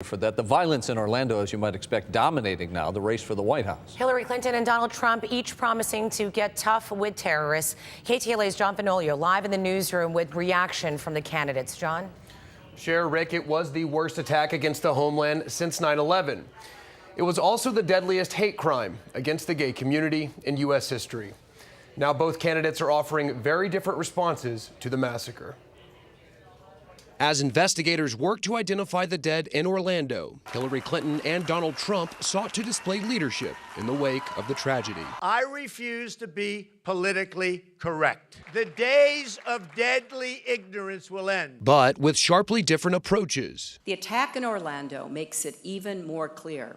For that, the violence in Orlando, as you might expect, dominating now the race for the White House. Hillary Clinton and Donald Trump each promising to get tough with terrorists. KTLA's John Fenoglio live in the newsroom with reaction from the candidates. John? Cher, Rick, it was the worst attack against the homeland since 9/11. It was also the deadliest hate crime against the gay community in U.S. history. Now both candidates are offering very different responses to the massacre. As investigators work to identify the dead in Orlando, Hillary Clinton and Donald Trump sought to display leadership in the wake of the tragedy. I refuse to be politically correct. The days of deadly ignorance will end. But with sharply different approaches. The attack in Orlando makes it even more clear.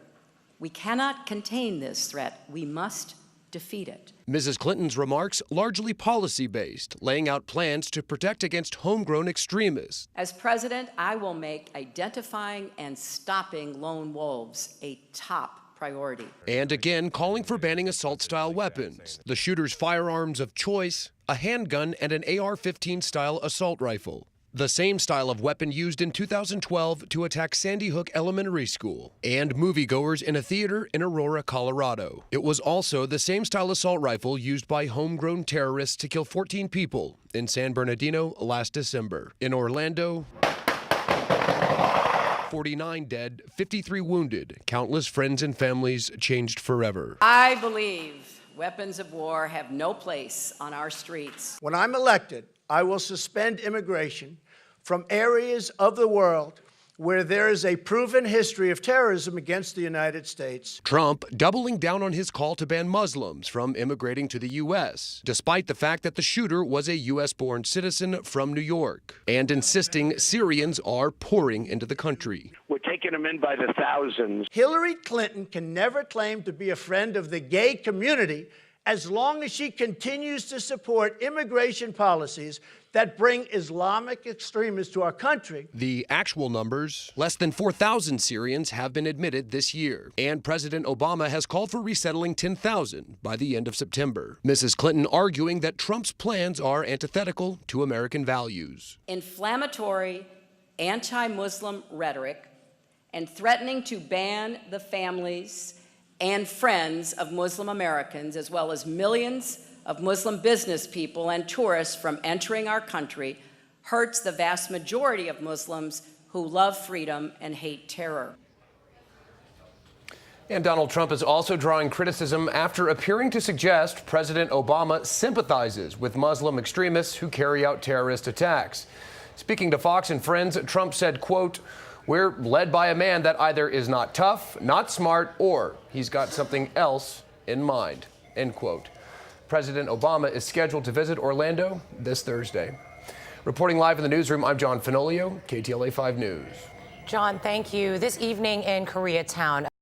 We cannot contain this threat. We must defeat it. Mrs. Clinton's remarks largely policy-based, laying out plans to protect against homegrown extremists. As president, I will make identifying and stopping lone wolves a top priority. And again, calling for banning assault-style weapons, the shooter's firearms of choice, a handgun and an AR-15 style assault rifle. The same style of weapon used in 2012 to attack Sandy Hook Elementary School and moviegoers in a theater in Aurora, Colorado. It was also the same style assault rifle used by homegrown terrorists to kill 14 people in San Bernardino last December. In Orlando, 49 dead, 53 wounded, countless friends and families changed forever. I believe weapons of war have no place on our streets. When I'm elected, I will suspend immigration from areas of the world where there is a proven history of terrorism against the United States. Trump doubling down on his call to ban Muslims from immigrating to the U.S., despite the fact that the shooter was a U.S.-born citizen from New York, and insisting Syrians are pouring into the country. We're taking them in by the thousands. Hillary Clinton can never claim to be a friend of the gay community as long as she continues to support immigration policies that bring Islamic extremists to our country. The actual numbers, less than 4,000 Syrians have been admitted this year, and President Obama has called for resettling 10,000 by the end of September. Mrs. Clinton arguing that Trump's plans are antithetical to American values. Inflammatory, anti-Muslim rhetoric and threatening to ban the families and friends of Muslim Americans, as well as millions of Muslim business people and tourists from entering our country, hurts the vast majority of Muslims who love freedom and hate terror. And Donald Trump is also drawing criticism after appearing to suggest President Obama sympathizes with Muslim extremists who carry out terrorist attacks. Speaking to Fox and Friends, Trump said, quote, "We're led by a man that either is not tough, not smart, or he's got something else in mind," end quote. President Obama is scheduled to visit Orlando this Thursday. Reporting live in the newsroom, I'm John Fenoglio, KTLA 5 News. John, thank you. This evening in Koreatown.